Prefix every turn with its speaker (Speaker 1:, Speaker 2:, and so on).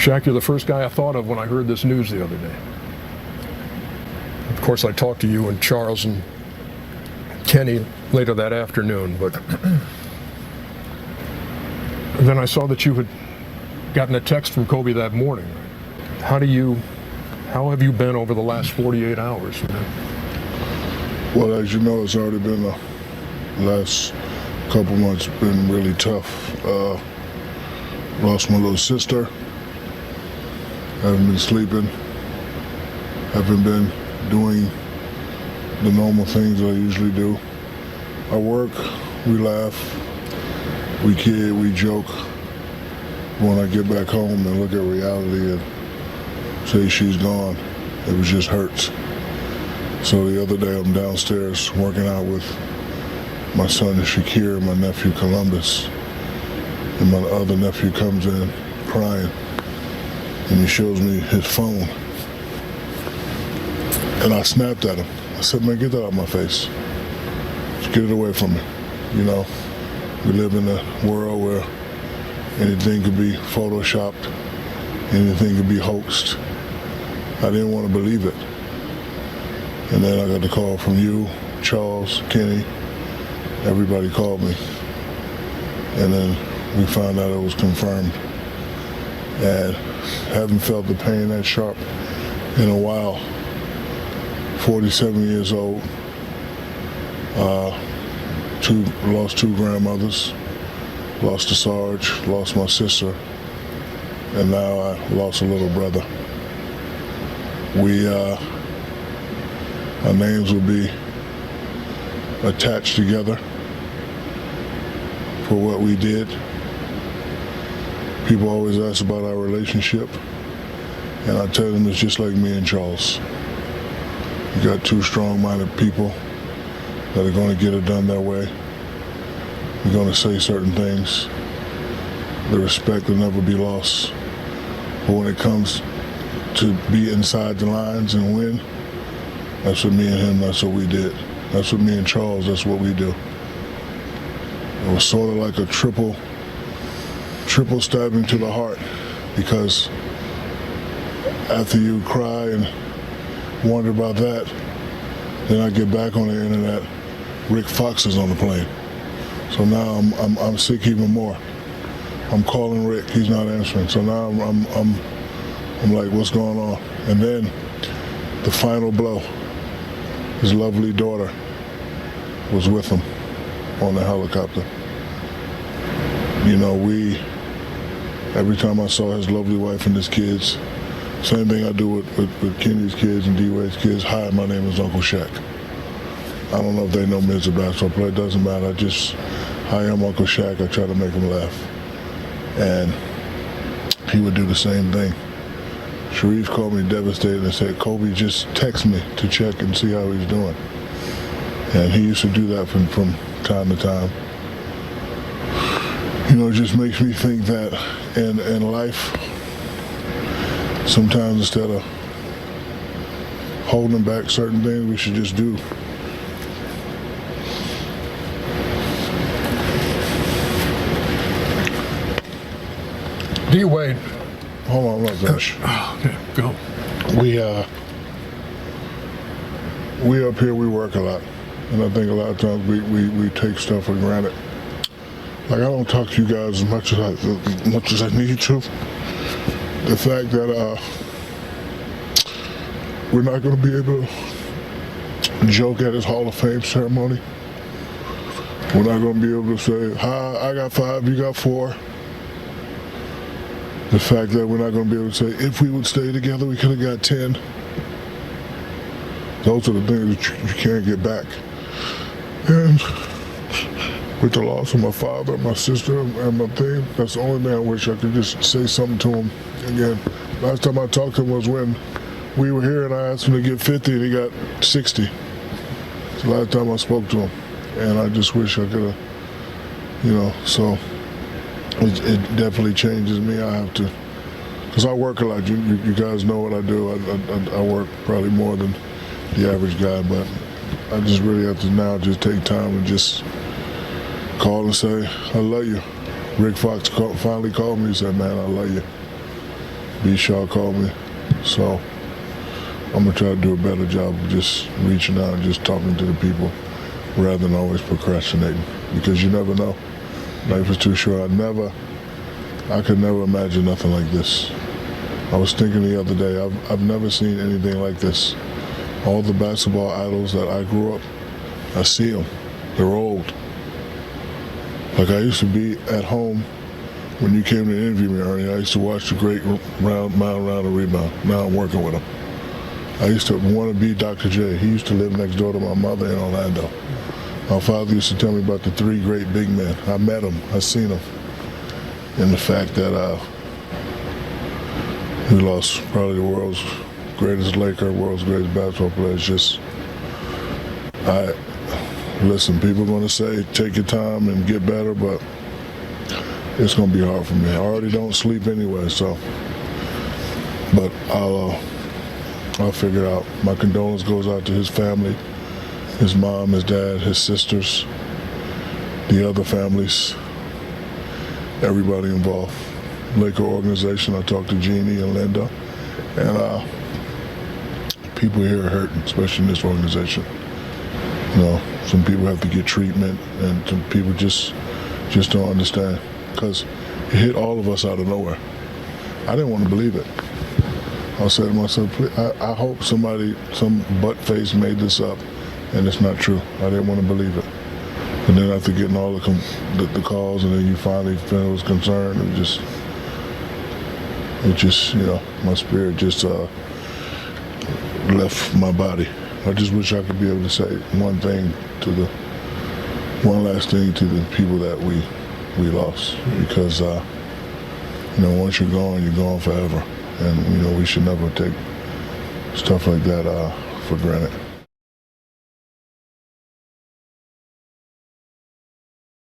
Speaker 1: Shaq, you're the first guy I thought of when I heard this news the other day. Of course, I talked to you and Charles and Kenny later that afternoon, but then I saw that you had gotten a text from Kobe that morning. How have you been over the last 48 hours?
Speaker 2: Well, as you know, it's already been the last couple months been really tough. Lost my little sister. Haven't been sleeping. Haven't been doing the normal things I usually do. I work, we laugh, we kid, we joke. When I get back home and look at reality and say she's gone, it just hurts. So the other day I'm downstairs working out with my son Shakir and my nephew Columbus. And my other nephew comes in crying and he shows me his phone. And I snapped at him. I said, man, get that out of my face. Just get it away from me. You know, we live in a world where anything could be photoshopped, anything could be hoaxed. I didn't want to believe it. And then I got the call from you, Charles, Kenny, everybody called me. And then we found out it was confirmed. And haven't felt the pain that sharp in a while. 47 years old, lost two grandmothers, lost a Sarge, lost my sister, and now I lost a little brother. Our names will be attached together for what we did. People always ask about our relationship, and I tell them it's just like me and Charles. You got two strong-minded people that are going to get it done their way. We're going to say certain things. The respect will never be lost. But when it comes to be inside the lines and win, that's what me and him, that's what we did. That's what me and Charles, that's what we do. It was sort of like a triple stabbing to the heart, because after you cry and wonder about that, then I get back on the internet, Rick Fox is on the plane. So now I'm sick even more. I'm calling Rick, he's not answering. So now I'm like, what's going on? And then the final blow, his lovely daughter was with him on the helicopter. You know, every time I saw his lovely wife and his kids, same thing I do with Kenny's kids and D-Wade's kids. Hi, my name is Uncle Shaq. I don't know if they know me as a basketball player. It doesn't matter. Hi, I'm Uncle Shaq. I try to make him laugh. And he would do the same thing. Sharif called me devastated and said, Kobe, just text me to check and see how he's doing. And he used to do that from time to time. You know, it just makes me think that in life, sometimes instead of holding back certain things, we should just do.
Speaker 1: D-Wade.
Speaker 2: Hold on, I'm not finished.
Speaker 1: Okay, go.
Speaker 2: We up here, we work a lot. And I think a lot of times we take stuff for granted. Like, I don't talk to you guys as much as I need to. The fact that we're not going to be able to joke at his Hall of Fame ceremony. We're not going to be able to say, hi, I got 5, you got 4. The fact that we're not going to be able to say, if we would stay together, we could have got 10. Those are the things that you can't get back. And with the loss of my father, my sister, and my thing, that's the only thing I wish I could just say something to him again. Last time I talked to him was when we were here and I asked him to get 50 and he got 60. It's the last time I spoke to him. And I just wish I could have, you know, so it definitely changes me. I have to, because I work a lot. You guys know what I do. I work probably more than the average guy, but I just really have to now just take time and just call and say, I love you. Rick Fox finally called me and said, man, I love you. B. Shaw called me. So I'm gonna try to do a better job of just reaching out and just talking to the people rather than always procrastinating, because you never know. Life is too short. I could never imagine nothing like this. I was thinking the other day, I've never seen anything like this. All the basketball idols that I grew up, I see them. They're old. Like I used to be at home when you came to interview me, Ernie. I used to watch the great mile, round, and rebound. Now I'm working with him. I used to want to be Dr. J. He used to live next door to my mother in Orlando. My father used to tell me about the three great big men. I met them. I seen them. And the fact that we lost probably the world's greatest Laker, world's greatest basketball player. It's just, listen, people are going to say, take your time and get better, but it's going to be hard for me. I already don't sleep anyway, so, but I'll figure it out. My condolence goes out to his family, his mom, his dad, his sisters, the other families, everybody involved. Laker organization, I talked to Jeannie and Linda, and people here are hurting, especially in this organization. You know, some people have to get treatment, and some people just don't understand, because it hit all of us out of nowhere. I didn't want to believe it. I said to myself, I hope some butt face made this up, and it's not true. I didn't want to believe it. And then after getting all the calls, and then you finally feel it was concerned, it just, you know, my spirit just left my body. I just wish I could be able to say one last thing to the people that we lost, because you know, once you're gone forever, and you know, we should never take stuff like that for granted.